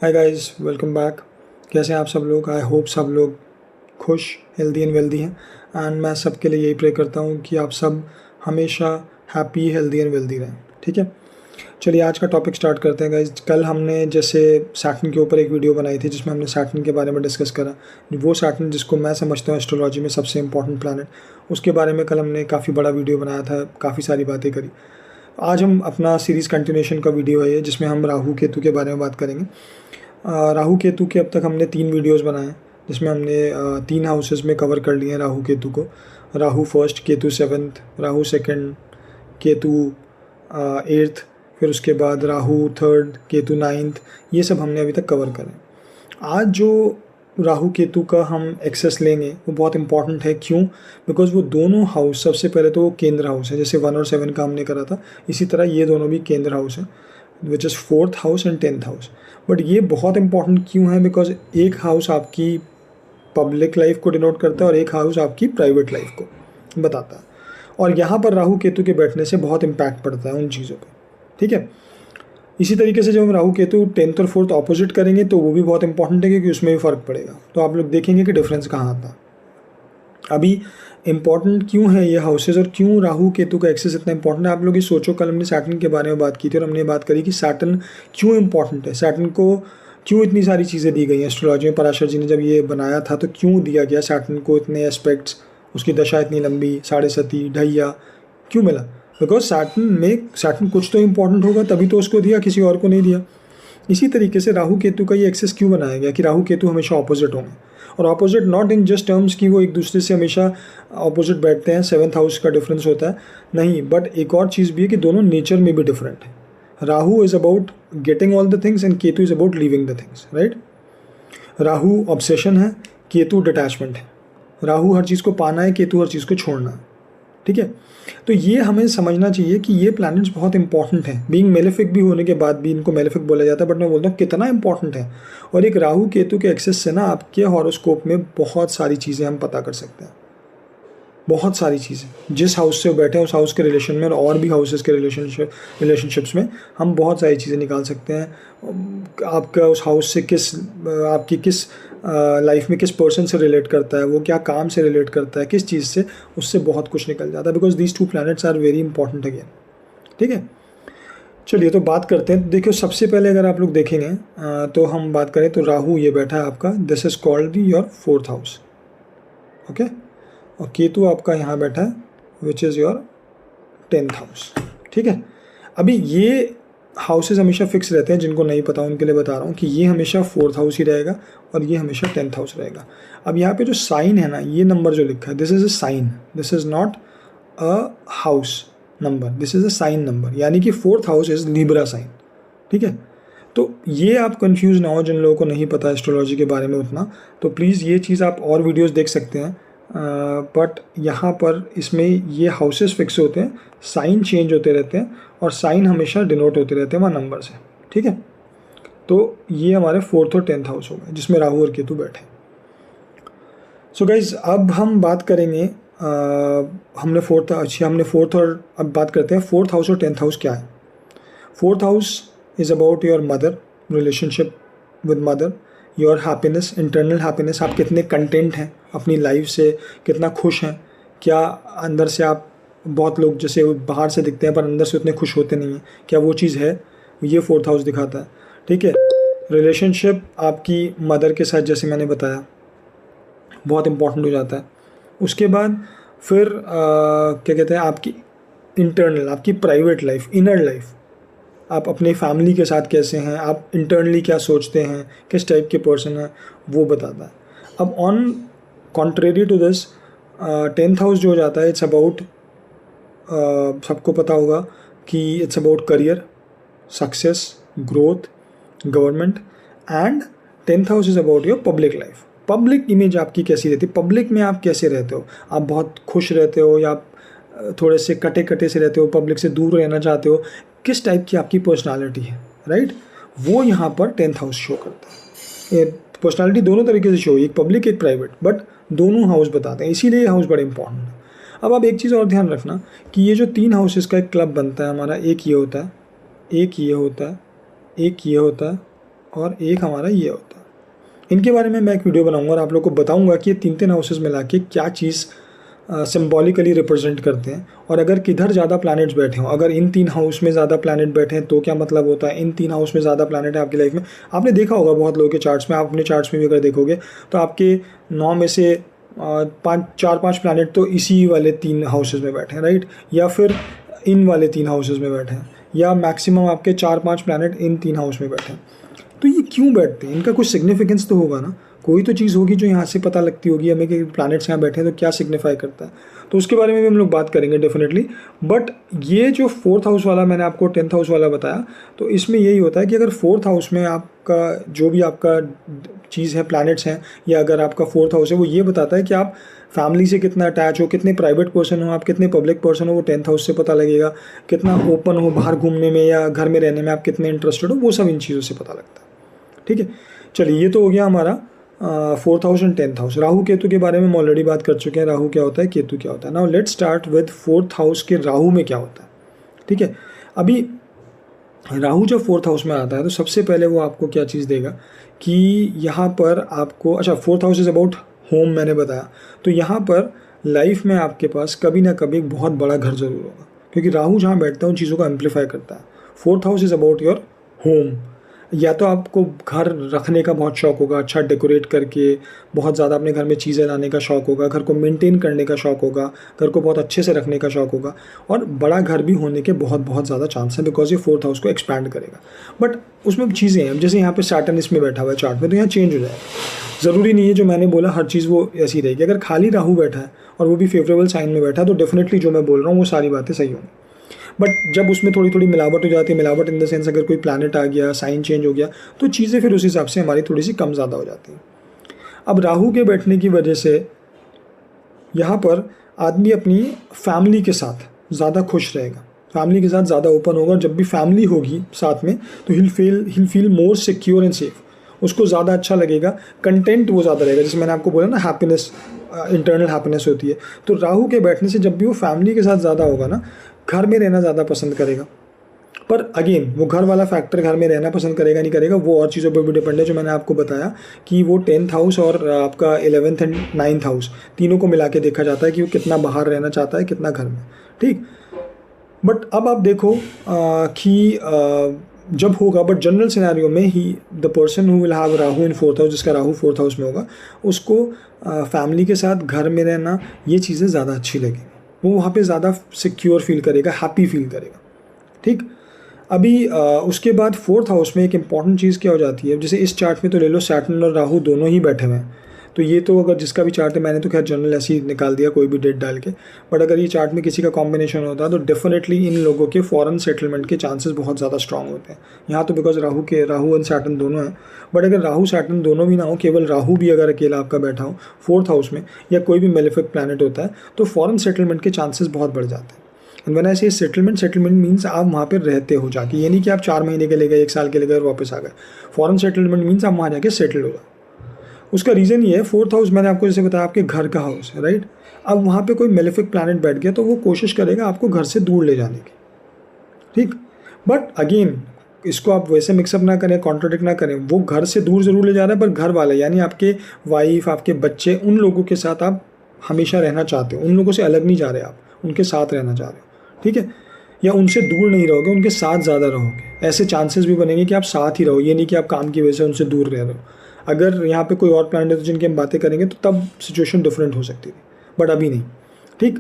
Hi guys, welcome back. कैसे हैं आप सब लोग? आई होप सब लोग खुश, हेल्दी एंड वेल्दी हैं। एंड मैं सबके लिए यही प्रे करता हूँ कि आप सब हमेशा हैप्पी, हेल्दी एंड वेल्दी रहें। ठीक है, चलिए आज का टॉपिक स्टार्ट करते हैं गाइस। कल हमने जैसे सैटर्न के ऊपर एक वीडियो बनाई थी जिसमें हमने सैटर्न के बारे में डिस्कस करा। वो सैटर्न जिसको मैं समझता हूँ एस्ट्रोलॉजी में सबसे इंपॉर्टेंट प्लैनेट, उसके बारे में कल हमने काफ़ी बड़ा वीडियो बनाया था, काफ़ी सारी बातें करी। आज हम अपना सीरीज़ कंटिन्यूशन का वीडियो है ये, जिसमें हम राहु केतु के बारे में बात करेंगे। राहु केतु के अब तक हमने 3 वीडियोस बनाए हैं, जिसमें हमने 3 हाउसेस में कवर कर लिए हैं राहु केतु को। Rahu first, Ketu seventh, Rahu second, Ketu eighth, फिर उसके बाद राहु थर्ड, केतु नाइन्थ। ये सब हमने अभी तक कवर करें। आज जो राहु केतु का हम एक्सेस लेंगे वो बहुत इंपॉर्टेंट है। क्यों? बिकॉज वो दोनों हाउस, सबसे पहले तो वो केंद्र हाउस है, जैसे 1 और 7 का हमने करा था, इसी तरह ये दोनों भी केंद्र हाउस है, which is 4th house and 10th house. But ये बहुत इंपॉर्टेंट क्यों है? बिकॉज एक हाउस आपकी पब्लिक लाइफ को डिनोट करता है और एक हाउस आपकी प्राइवेट लाइफ को बताता है। और यहाँ पर राहु केतु के बैठने से बहुत इम्पैक्ट पड़ता है उन चीज़ों पे। ठीक है, इसी तरीके से जब हम राहु केतु 10th और 4th ऑपोजिट करेंगे तो वो भी बहुत इंपॉर्टेंट है, क्योंकि उसमें भी फ़र्क पड़ेगा। तो आप लोग देखेंगे कि डिफरेंस कहाँ आता है। अभी इम्पॉर्टेंट क्यों है ये हाउसेज और क्यों राहु केतु का एक्सेस इतना इंपॉर्टेंट है? आप लोग ये सोचो, कल हमने सैटर्न के बारे में बात की थी और हमने बात करी कि सैटर्न क्यों इंपॉर्टेंट है, सैटर्न को क्यों इतनी सारी चीज़ें दी गई हैं एस्ट्रोलॉजी में। पराशर जी ने जब ये बनाया था तो क्यों दिया गया सैटर्न को इतने एस्पेक्ट्स, उसकी दशा इतनी लंबी, 7.5 ढैया क्यों मिला? बिकॉज सैटर्न कुछ तो इंपॉर्टेंट होगा, तभी तो उसको दिया, किसी और को नहीं दिया। इसी तरीके से राहु केतु का ये एक्सेस क्यों बनाया गया कि राहु केतु हमेशा ऑपोजिट होंगे। और opposite not in just terms कि वो एक दूसरे से हमेशा ऑपोजिट बैठते हैं, 7th हाउस का डिफरेंस होता है, नहीं, बट एक और चीज़ भी है कि दोनों नेचर में भी डिफरेंट है। Rahu is about getting all the things and Ketu is about leaving the things, right. Rahu obsession है, केतु डिटैचमेंट है। राहु हर चीज़ को पाना है, केतु हर चीज़ को छोड़ना है। ठीक है, तो ये हमें समझना चाहिए कि ये प्लैनेट्स बहुत इंपॉर्टेंट हैं। बीइंग मेलेफिक भी होने के बाद भी इनको मेलेफिक बोला जाता है, बट मैं बोलता हूँ कितना इंपॉर्टेंट है। और एक राहु केतु के एक्सेस से ना आपके हॉरोस्कोप में बहुत सारी चीज़ें हम पता कर सकते हैं, बहुत सारी चीज़ें। जिस हाउस से बैठे हैं उस हाउस के रिलेशन में और भी हाउसेस के रिलेशनशिप्स में हम बहुत सारी चीज़ें निकाल सकते हैं। आपका उस हाउस से आपकी किस लाइफ में किस पर्सन से रिलेट करता है, वो क्या काम से रिलेट करता है, किस चीज़ से, उससे बहुत कुछ निकल जाता है। Because these 2 planets are very important again. ठीक है, चलिए तो बात करते हैं। देखियो, सबसे पहले अगर आप लोग देखेंगे तो हम बात करें तो राहु ये बैठा है आपका, this is called your 4th house. Okay, और केतु आपका यहाँ बैठा है which is your 10th house. ठीक है, अभी ये हाउसेज हमेशा फिक्स रहते हैं, जिनको नहीं पता उनके लिए बता रहा हूँ कि ये हमेशा 4th हाउस ही रहेगा और ये हमेशा 10th हाउस रहेगा। अब यहाँ पे जो साइन है ना, ये नंबर जो लिखा है, this is a sign, this is not a house number, this is a sign number, यानी कि 4th house is Libra sign. ठीक है, तो ये आप कंफ्यूज ना हो, जिन लोगों को नहीं पता एस्ट्रोलॉजी के बारे में उतना, तो प्लीज़ ये चीज़ आप और वीडियोस देख सकते हैं। बट यहाँ पर इसमें ये हाउसेस फिक्स होते हैं, साइन चेंज होते रहते हैं और साइन हमेशा डिनोट होते रहते हैं वहाँ नंबर से। ठीक है, तो ये हमारे 4th और 10th हाउस हो गए, जिसमें राहु और केतु बैठे। सो गाइज, अब हम बात करेंगे हमने 4th और अब बात करते हैं 4th हाउस और 10th हाउस क्या है। 4th house is about your mother, relationship with mother, your happiness, internal happiness. आप कितने कंटेंट हैं अपनी लाइफ से, कितना खुश हैं, क्या अंदर से आप, बहुत लोग जैसे बाहर से दिखते हैं पर अंदर से उतने खुश होते नहीं हैं, क्या वो चीज़ है? ये 4th हाउस दिखाता है। ठीक है, रिलेशनशिप आपकी मदर के साथ, जैसे मैंने बताया, बहुत इंपॉर्टेंट हो जाता है। उसके बाद फिर क्या कहते हैं, आपकी इंटरनल, आपकी प्राइवेट लाइफ, इनर लाइफ, आप अपनी फैमिली के साथ कैसे हैं, आप इंटरनली क्या सोचते हैं, किस टाइप के पर्सन हैं, वो बताता है। अब on contrary to this 10th house जो हो जाता है, इट्स अबाउट, सबको पता होगा कि it's about career, success, growth, government, and 10th house is about your public life. Public image आपकी कैसी रहती है, पब्लिक में आप कैसे रहते हो, आप बहुत खुश रहते हो या आप थोड़े से कटे कटे से रहते हो, पब्लिक से दूर रहना चाहते हो, किस टाइप की आपकी पर्सनालिटी है, राइट। वो यहाँ पर 10th हाउस शो करता है। पर्सनालिटी दोनों तरीके से शो, एक पब्लिक एक प्राइवेट, बट दोनों हाउस बताते हैं, इसीलिए हाउस बड़े इंपॉर्टेंट है। अब आप एक चीज़ और ध्यान रखना कि ये जो 3 हाउसेस का एक क्लब बनता है हमारा, एक ये होता है, एक ये होता है, एक ये होता है और एक हमारा ये होता है। इनके बारे में मैं एक वीडियो बनाऊंगा और आप लोग को बताऊंगा कि ये तीन तीन हाउसेस मिला के क्या चीज़ सिम्बॉलिकली रिप्रेजेंट करते हैं, और अगर किधर ज़्यादा प्लैनेट्स बैठे हों, अगर इन तीन हाउस में ज़्यादा प्लैनेट बैठे हैं तो क्या मतलब होता है, इन तीन हाउस में ज़्यादा प्लैनेट है आपकी लाइफ में। आपने देखा होगा बहुत लोगों के चार्ट्स में, आप अपने चार्ट्स में भी अगर देखोगे तो आपके 9 में से 4-5 प्लैनेट तो इसी वाले 3 हाउसेज में बैठे हैं, राइट, या फिर इन वाले 3 हाउसेज में बैठे हैं, या मैक्सिमम आपके 4-5 प्लैनेट इन 3 हाउस में बैठे हैं। तो ये क्यों बैठते हैं, इनका कुछ सिग्निफिकेंस तो होगा ना, कोई तो चीज़ होगी जो यहाँ से पता लगती होगी हमें कि प्लैनेट्स यहाँ बैठे हैं तो क्या सिग्निफाई करता है। तो उसके बारे में भी हम लोग बात करेंगे डेफिनेटली। बट ये जो 4th हाउस वाला मैंने आपको 10th हाउस वाला बताया, तो इसमें यही होता है कि अगर 4th हाउस में आपका जो भी आपका चीज़ है, प्लैनेट्स हैं, या अगर आपका 4th हाउस है, वो ये बताता है कि आप फैमिली से कितना अटैच हो, कितने प्राइवेट पर्सन हो, आप कितने पब्लिक पर्सन हो, वो 10th हाउस से पता लगेगा। कितना ओपन हो बाहर घूमने में या घर में रहने में, आप कितने इंटरेस्टेड हो, वो सब इन चीज़ों से पता लगता है। ठीक है, चलिए ये तो हो गया हमारा 4th house and 10th house. Rahu Ketu के बारे में हम ऑलरेडी बात कर चुके हैं, राहु क्या होता है, केतु क्या होता है। Now let's start with 4th house के राहु में क्या होता है। ठीक है, अभी राहु जब 4th हाउस में आता है तो सबसे पहले वो आपको क्या चीज़ देगा कि यहाँ पर आपको, अच्छा 4th house is about home मैंने बताया, तो यहाँ पर लाइफ में आपके पास कभी ना कभी एक बहुत बड़ा घर ज़रूर होगा, क्योंकि राहु जहाँ बैठता है उन चीज़ों को एम्पलीफाई करता है। 4th house is about your home. या तो आपको घर रखने का बहुत शौक होगा, अच्छा डेकोरेट करके बहुत ज़्यादा अपने घर में चीज़ें लाने का शौक होगा, घर को मेंटेन करने का शौक होगा, घर को बहुत अच्छे से रखने का शौक होगा, और बड़ा घर भी होने के बहुत बहुत ज़्यादा चांस है, बिकॉज ये 4th हाउस को एक्सपैंड करेगा। बट उसमें चीज़ें हैं, जैसे यहाँ पे सैटर्न इसमें बैठा हुआ है चार्ट में, तो यहाँ चेंज हो जाएगा। ज़रूरी नहीं है जो मैंने बोला हर चीज़ वो ऐसी रहेगी। अगर खाली राहु बैठा है और वो भी फेवरेबल साइन में बैठा है तो डेफिनेटली जो मैं बोल रहा हूँ वो सारी बातें सही होंगी। बट जब उसमें थोड़ी थोड़ी मिलावट हो जाती है, मिलावट इन द सेंस अगर कोई प्लैनेट आ गया, साइन चेंज हो गया, तो चीज़ें फिर उस हिसाब से हमारी थोड़ी सी कम ज़्यादा हो जाती हैं। अब राहु के बैठने की वजह से यहाँ पर आदमी अपनी फैमिली के साथ ज़्यादा खुश रहेगा, फैमिली के साथ ज़्यादा ओपन होगा, और जब भी फैमिली होगी साथ में तो he'll feel more secure and safe, उसको ज़्यादा अच्छा लगेगा, कंटेंट वो ज़्यादा रहेगा। जैसे मैंने आपको बोला ना, हैप्पीनेस, इंटरनल हैप्पीनेस होती है, तो राहु के बैठने से जब भी वो फैमिली के साथ ज़्यादा होगा ना, घर में रहना ज़्यादा पसंद करेगा। पर अगेन वो घर वाला फैक्टर, घर में रहना पसंद करेगा नहीं करेगा, वो और चीज़ों पर भी डिपेंड है, जो मैंने आपको बताया कि वो 10th हाउस और आपका 11th एंड 9th हाउस तीनों को मिला के देखा जाता है कि वो कितना बाहर रहना चाहता है, कितना घर में। ठीक, बट अब आप देखो कि जब होगा, बट जनरल सिनेरियो में ही the person who will have Rahu in 4th house, जिसका राहु 4th हाउस में होगा, उसको फैमिली के साथ घर में रहना, ये चीज़ें ज़्यादा अच्छी लगेंगी, वो वहाँ पे ज़्यादा सिक्योर फील करेगा, हैप्पी फील करेगा। ठीक, अभी उसके बाद 4th हाउस में एक इम्पॉर्टेंट चीज़ क्या हो जाती है, जैसे इस चार्ट में तो ले लो सैटर्न और राहु दोनों ही बैठे हुए हैं, तो ये तो अगर जिसका भी चार्ट है, मैंने तो खैर जनरल ऐसे ही निकाल दिया कोई भी डेट डाल के, बट अगर ये चार्ट में किसी का कॉम्बिनेशन होता है तो डेफिनेटली इन लोगों के फॉरेन सेटलमेंट के चांसेस बहुत ज़्यादा स्ट्रांग होते हैं। यहाँ तो बिकॉज राहु एंड सैटर्न दोनों हैं, बट अगर राहु सैटर्न दोनों भी ना हो, केवल राहु भी अगर अकेला आपका बैठा हो 4th हाउस में, या कोई भी मेलेफिक प्लैनेट होता है, तो फॉरेन सेटलमेंट के चांसेस बहुत बढ़ जाते हैं। एंड व्हेन आई से सेटलमेंट मीन्स आप वहाँ पर रहते हो जाके, ये नहीं कि आप 4 महीने के लिए गए, 1 साल के लिए गए और वापस आ गए। फॉरेन सेटलमेंट मीन्स आप वहाँ जाके सेटल हो जाओ। उसका रीज़न ये है, 4th हाउस मैंने आपको जैसे बताया आपके घर का हाउस है, राइट। अब वहाँ पे कोई मेलेफिक प्लैनेट बैठ गया तो वो कोशिश करेगा आपको घर से दूर ले जाने की। ठीक, बट अगेन इसको आप वैसे मिक्सअप ना करें, कॉन्ट्राडिक्ट ना करें, वो घर से दूर ज़रूर ले जा रहा है, पर घर वाले यानी आपके वाइफ, आपके बच्चे, उन लोगों के साथ आप हमेशा रहना चाहते हो, उन लोगों से अलग नहीं जा रहे, आप उनके साथ रहना चाह रहे हो। ठीक है, या उनसे दूर नहीं रहोगे, उनके साथ ज़्यादा रहोगे। ऐसे चांसेस भी बनेंगे कि आप साथ ही रहो, ये नहीं कि आप काम की वजह से उनसे दूर रह रहे हो। अगर यहाँ पे कोई और प्लैनेट है जिनकी हम बातें करेंगे तो तब सिचुएशन डिफरेंट हो सकती थी, बट अभी नहीं। ठीक,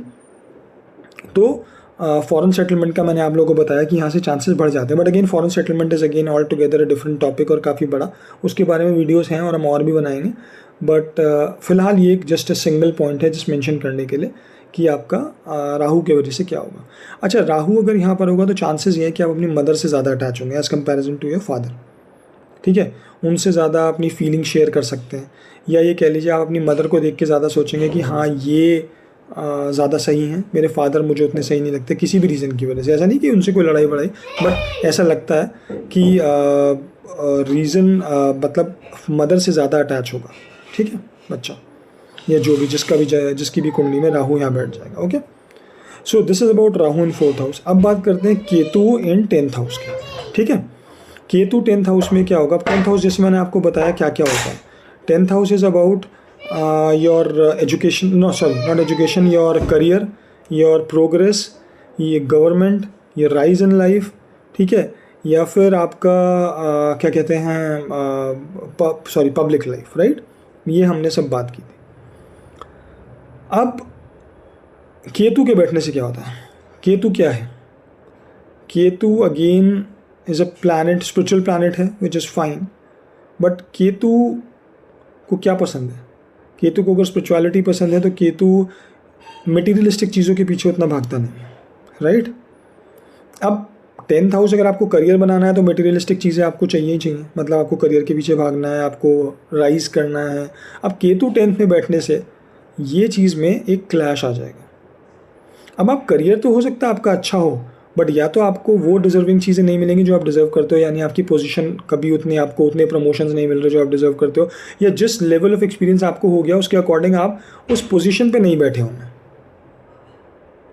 तो फॉरेन सेटलमेंट का मैंने आप लोगों को बताया कि यहाँ से चांसेस बढ़ जाते हैं, but again foreign settlement is again all together a different topic और काफ़ी बड़ा, उसके बारे में वीडियोस हैं और हम और भी बनाएंगे। बट फिलहाल ये एक जस्ट अ सिंगल पॉइंट है जिस मेंशन करने के लिए कि आपका राहु की वजह से क्या होगा। अच्छा, राहु अगर यहाँ पर होगा तो चांसेस ये है कि आप अपनी मदर से ज़्यादा अटैच होंगे as comparison to your father. ठीक है, उनसे ज़्यादा अपनी फीलिंग शेयर कर सकते हैं, या ये कह लीजिए आप अपनी मदर को देख के ज़्यादा सोचेंगे कि हाँ ये ज़्यादा सही हैं, मेरे फादर मुझे उतने सही नहीं लगते किसी भी रीज़न की वजह से। ऐसा नहीं कि उनसे कोई लड़ाई वड़ाई, बट ऐसा लगता है कि रीज़न मतलब मदर से ज़्यादा अटैच होगा। ठीक है बच्चा, या जो भी जिसकी भी कुंडली में राहु यहाँ बैठ जाएगा। Okay, so this is about Rahu in 4th house. अब बात करते हैं केतु इन 10th हाउस की। ठीक है, केतु 10th हाउस में क्या होगा? 10th हाउस जैसे मैंने आपको बताया क्या क्या होता है. 10th house is about your education, not education, your career, your progress, ये गवर्नमेंट, ये राइज इन लाइफ, ठीक है, या फिर आपका क्या कहते हैं, पब्लिक लाइफ, राइट. ये हमने सब बात की थी. अब केतु के बैठने से क्या होता है? केतु क्या है? Ketu again is a planet, spiritual planet है, which is fine. But Ketu को क्या पसंद है? केतु को अगर स्पिरिचुअलिटी पसंद है तो केतु मटेरियलिस्टिक चीज़ों के पीछे उतना भागता नहीं है, राइट. अब 10th हाउस अगर आपको करियर बनाना है तो मटेरियलिस्टिक चीज़ें आपको चाहिए ही चाहिए. मतलब आपको करियर के पीछे भागना है, आपको राइज करना है. अब केतु 10th में बैठने से ये चीज़ में एक क्लैश आ जाएगा. अब आप करियर तो हो सकता है आपका अच्छा हो, बट या तो आपको वो डिजर्विंग चीज़ें नहीं मिलेंगी जो आप डिज़र्व करते हो, यानी आपकी पोजीशन कभी आपको उतने प्रमोशंस नहीं मिल रहे जो आप डिज़र्व करते हो, या जिस लेवल ऑफ एक्सपीरियंस आपको हो गया उसके अकॉर्डिंग आप उस पोजीशन पे नहीं बैठे होंगे.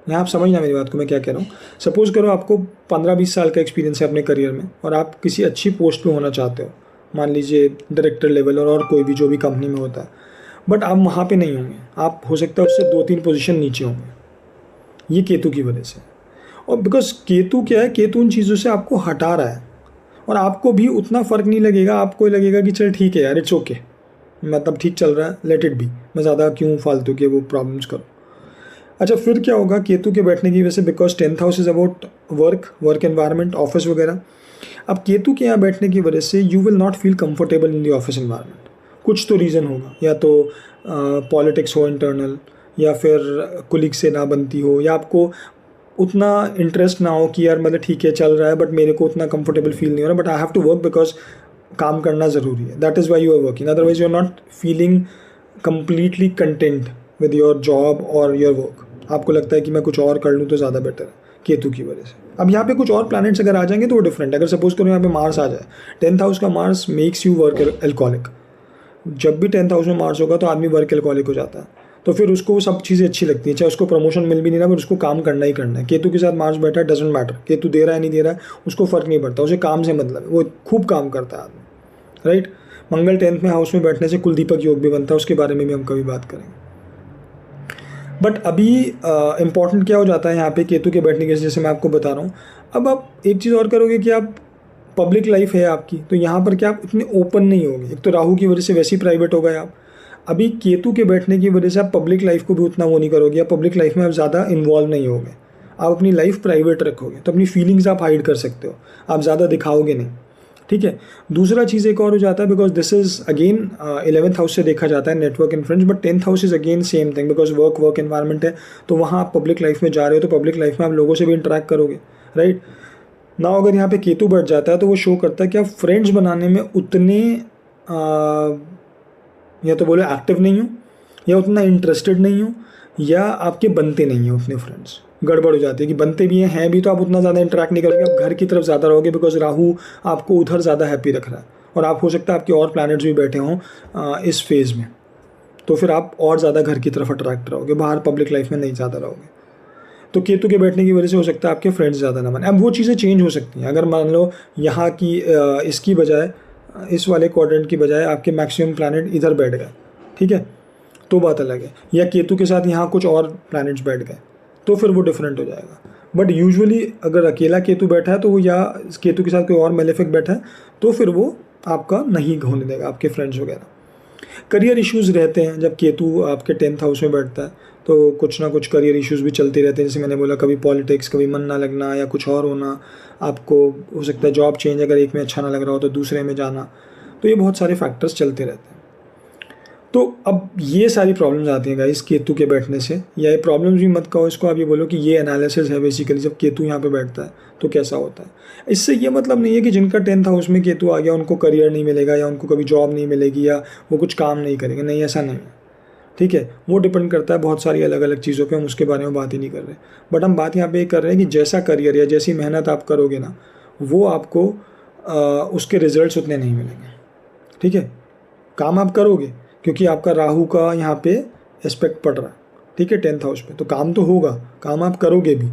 यहाँ आप समझना मेरी बात को, मैं क्या कह रहा हूँ. सपोज़ करो आपको 15-20 साल का एक्सपीरियंस है अपने करियर में और आप किसी अच्छी पोस्ट पे होना चाहते हो, मान लीजिए डायरेक्टर लेवल और कोई भी जो भी कंपनी में होता है, बट आप वहाँ पे नहीं होंगे. आप हो सकता है उससे 2-3 पोजीशन नीचे होंगे. ये केतु की वजह से. और बिकॉज केतु क्या है, केतु उन चीज़ों से आपको हटा रहा है और आपको भी उतना फ़र्क नहीं लगेगा. आपको लगेगा कि चल ठीक है यार, इट्स ओके, मतलब ठीक चल रहा है, लेट इट बी, मैं ज़्यादा क्यों फालतू के वो प्रॉब्लम्स करूँ. अच्छा, फिर क्या होगा केतु के बैठने की वजह से? Because 10th house is about work environment, office वगैरह. अब केतु के यहाँ बैठने की वजह से you will not feel comfortable in the office environment. कुछ तो रीज़न होगा, या तो पॉलिटिक्स हो इंटरनल, या फिर कुलीग से ना बनती हो, या आपको उतना इंटरेस्ट ना हो कि यार मतलब ठीक है चल रहा है बट मेरे को उतना कंफर्टेबल फील नहीं हो रहा, but I have to work because काम करना ज़रूरी है. That is why you are working. Otherwise you are not feeling completely content with your job और योर वर्क. आपको लगता है कि मैं कुछ और कर लूँ तो ज़्यादा बेटर है, केतु की वजह से. अब यहाँ पे कुछ और प्लैनेट्स अगर आ जाएंगे तो वो डिफरेंट है. अगर सपोज करो यहाँ पे मार्स आ जाए, 10th हाउस का Mars makes you work alcoholic. जब भी 10th हाउस में मार्स होगा तो आदमी वर्क एल्कोहलिक हो जाता है. तो फिर उसको वो सब चीज़ें अच्छी लगती हैं, चाहे उसको प्रमोशन मिल भी नहीं रहा, बट उसको काम करना ही करना है. केतु के साथ मार्स बैठा है, डजेंट मैटर, केतु दे रहा है नहीं दे रहा है उसको फ़र्क नहीं पड़ता, उसे काम से मतलब है, वो खूब काम करता है आदमी, राइट. मंगल 10th में हाउस में बैठने से कुलदीपक योग भी बनता है, उसके बारे में भी हम कभी बात करेंगे. बट अभी इम्पॉर्टेंट क्या हो जाता है यहाँ पे केतु के बैठने के, जैसे मैं आपको बता रहा हूँ. अब आप एक चीज़ और करोगे कि आप पब्लिक लाइफ है आपकी, तो यहाँ पर क्या आप इतने ओपन नहीं होगे. एक तो राहु की वजह से वैसे ही प्राइवेट हो गए आप. अभी केतु के बैठने की वजह से आप पब्लिक लाइफ को भी उतना वो नहीं करोगे, या पब्लिक लाइफ में आप ज़्यादा इन्वॉल्व नहीं होगे. आप अपनी लाइफ प्राइवेट रखोगे, तो अपनी फीलिंग्स आप हाइड कर सकते हो, आप ज़्यादा दिखाओगे नहीं, ठीक है. दूसरा चीज़ एक और हो जाता है, because this is again 11th house से देखा जाता है network and friends, but 10th house is again same thing, because work environment है. तो वहाँ आप पब्लिक लाइफ में जा रहे हो, तो पब्लिक लाइफ में आप लोगों से भी इंटरेक्ट करोगे, राइट. ना अगर यहाँ पे केतु बैठ जाता है तो वो शो करता है कि आप फ्रेंड्स बनाने में उतने या तो बोले एक्टिव नहीं हो, या उतना इंटरेस्टेड नहीं हो, या आपके बनते नहीं हो उतने फ्रेंड्स. गड़बड़ हो जाती है कि बनते भी हैं भी तो आप उतना ज़्यादा इंटरेक्ट नहीं करोगे, आप घर की तरफ ज़्यादा रहोगे, बिकॉज राहु आपको उधर ज़्यादा हैप्पी रख रहा है. और आप हो सकता है आपके और प्लैनेट्स भी बैठे हों इस फेज़ में, तो फिर आप और ज़्यादा घर की तरफ अट्रैक्ट रहोगे, बाहर पब्लिक लाइफ में नहीं ज़्यादा रहोगे. तो केतु के बैठने की वजह से हो सकता है आपके फ्रेंड्स ज़्यादा ना बने. अब वो चीज़ें चेंज हो सकती हैं. अगर मान लो यहाँ की इसकी बजाय, इस वाले क्वाड्रेंट की बजाय आपके मैक्सिमम प्लैनेट इधर बैठ गए, ठीक है, तो बात अलग है. या केतु के साथ यहाँ कुछ और प्लैनेट्स बैठ गए, तो फिर वो डिफरेंट हो जाएगा. बट यूजुअली अगर अकेला केतु बैठा है तो वो, या केतु के साथ कोई और मेलेफिक बैठा है, तो फिर वो आपका नहीं होने देगा आपके फ्रेंड्स वगैरह. करियर इश्यूज़ रहते हैं जब केतु आपके 10th हाउस में बैठता है, तो कुछ ना कुछ करियर इश्यूज़ भी चलते रहते हैं. जैसे मैंने बोला, कभी पॉलिटिक्स, कभी मन ना लगना, या कुछ और होना. आपको हो सकता है जॉब चेंज, अगर एक में अच्छा ना लग रहा हो तो दूसरे में जाना. तो ये बहुत सारे फैक्टर्स चलते रहते हैं. तो अब ये सारी प्रॉब्लम्स आती हैं गाइस केतु के बैठने से. या ये प्रॉब्लम्स भी मत कहो इसको, आप ये बोलो कि ये एनालिसिस है बेसिकली, जब केतु यहाँ पे बैठता है तो कैसा होता है. इससे ये मतलब नहीं है कि जिनका 10th हाउस में केतु आ गया उनको करियर नहीं मिलेगा, या उनको कभी जॉब नहीं मिलेगी, या वो कुछ काम नहीं करेंगे. नहीं, ऐसा नहीं है, ठीक है. वो डिपेंड करता है बहुत सारी अलग अलग चीज़ों पे, हम उसके बारे में बात ही नहीं कर रहे. बट हम बात यहाँ पे कर रहे हैं कि जैसा करियर या जैसी मेहनत आप करोगे ना, वो आपको उसके रिजल्ट्स उतने नहीं मिलेंगे, ठीक है. काम आप करोगे क्योंकि आपका राहु का यहाँ पे एस्पेक्ट पड़ रहा है, ठीक है, 10th हाउस पे, तो काम तो होगा, काम आप करोगे भी,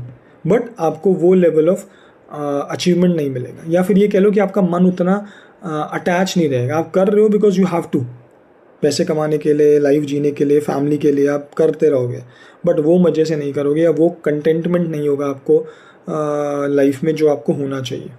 बट आपको वो लेवल ऑफ अचीवमेंट नहीं मिलेगा, या फिर ये कह लो कि आपका मन उतना अटैच नहीं रहेगा। आप कर रहे हो बिकॉज यू हैव टू, पैसे कमाने के लिए, लाइफ जीने के लिए, फैमिली के लिए आप करते रहोगे, बट वो मज़े से नहीं करोगे, या वो कंटेंटमेंट नहीं होगा आपको लाइफ में जो आपको होना चाहिए।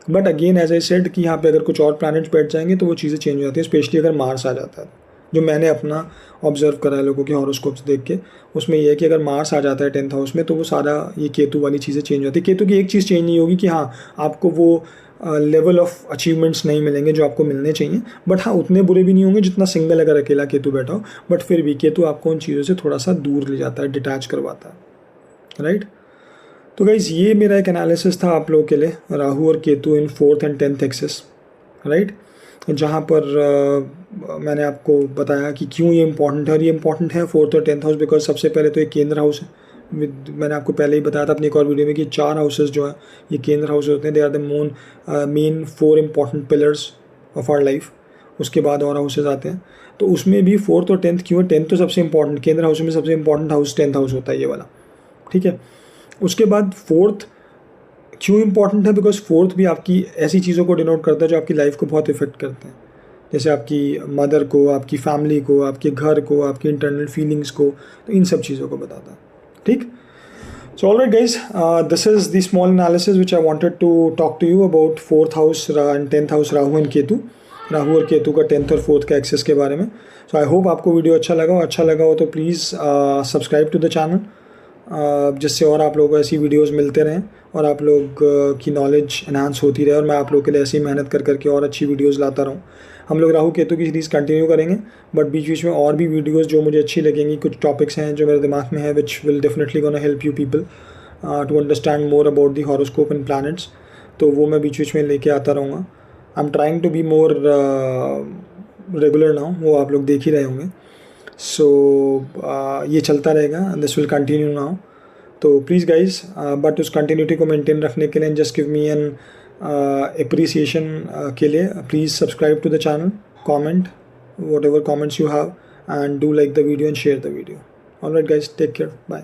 But again as I said कि यहाँ पे अगर कुछ और प्लैनेट्स बैठ जाएंगे तो वो चीज़ें चेंज हो जाती है, स्पेशली अगर मार्स आ जाता है, जो मैंने अपना ऑब्जर्व करा है लोगों के हॉरोस्कोप्स देख के। उसमें ये है कि अगर मार्स आ जाता है 10th हाउस में तो वो सारा ये केतु वाली चीज़ें चेंज होती है। केतु की एक चीज़ चेंज नहीं होगी कि हाँ आपको वो लेवल ऑफ अचीवमेंट्स नहीं मिलेंगे जो आपको मिलने चाहिए, बट हाँ उतने बुरे भी नहीं होंगे जितना सिंगल अगर अकेला केतु बैठा हो, बट फिर भी केतु आपको उन चीज़ों से थोड़ा सा दूर ले जाता है, डिटैच करवाता है, राइट। तो गाइज़ ये मेरा एक एनालिसिस था आप लोगों के लिए, राहु और केतु इन 4th and 10th axis, right, जहाँ पर मैंने आपको बताया कि क्यों ये इंपॉर्टेंट है। और ये इंपॉर्टेंट है 4th और 10th हाउस बिकॉज सबसे पहले तो ये केंद्र हाउस है। मैंने आपको पहले ही बताया था अपनी एक और वीडियो में कि 4 हाउसेस जो हैं ये केंद्र हाउस होते हैं, they are the main 4 important pillars of our life. उसके बाद और हाउसेस आते हैं, तो उसमें भी 4th और 10th क्यों है। 10th तो सबसे इंपॉर्टेंट, केंद्र हाउस में सबसे इंपॉर्टेंट हाउस 10th हाउस होता है ये वाला, ठीक है। उसके बाद 4th क्यों इंपॉर्टेंट है, बिकॉज 4th भी आपकी ऐसी चीज़ों को डिनोट करता है जो आपकी लाइफ को बहुत इफेक्ट करते हैं, जैसे आपकी मदर को, आपकी फैमिली को, आपके घर को, आपकी इंटरनल फीलिंग्स को, तो इन सब चीज़ों को बताता है, ठीक। So alright guys, this is the small analysis which I wanted to talk to you about 4th house and 10th house, Rahu and Ketu, Rahu और केतु का 10th और 4th का एक्सेस के बारे में। सो आई होप आपको वीडियो अच्छा लगा हो तो please subscribe to the channel, जिससे और आप लोगों को ऐसी वीडियोस मिलते रहें और आप लोग की नॉलेज एनहांस होती रहे, और मैं आप लोगों के लिए ऐसी मेहनत करके और अच्छी वीडियोस लाता रहूँ। हम लोग राहु केतु की सीरीज़ कंटिन्यू करेंगे, बट बीच में और भी वीडियोस जो मुझे अच्छी लगेंगी, कुछ टॉपिक्स हैं जो मेरे दिमाग में है which will definitely gonna help you people to understand more about the horoscope and planets, तो वो मैं बीच में लेके आता रहूँगा। I am trying to be more regular now, वो आप लोग देख ही रहे होंगे। सो ये चलता रहेगा, दिस विल कंटिन्यू नाउ। तो प्लीज़ गाइज, बट उस कंटिन्यूटी को मेंटेन रखने के लिए, just give me an appreciation के लिए please subscribe to the channel, comment whatever comments you have, and do like the video and share the video. Alright guys, take care, bye.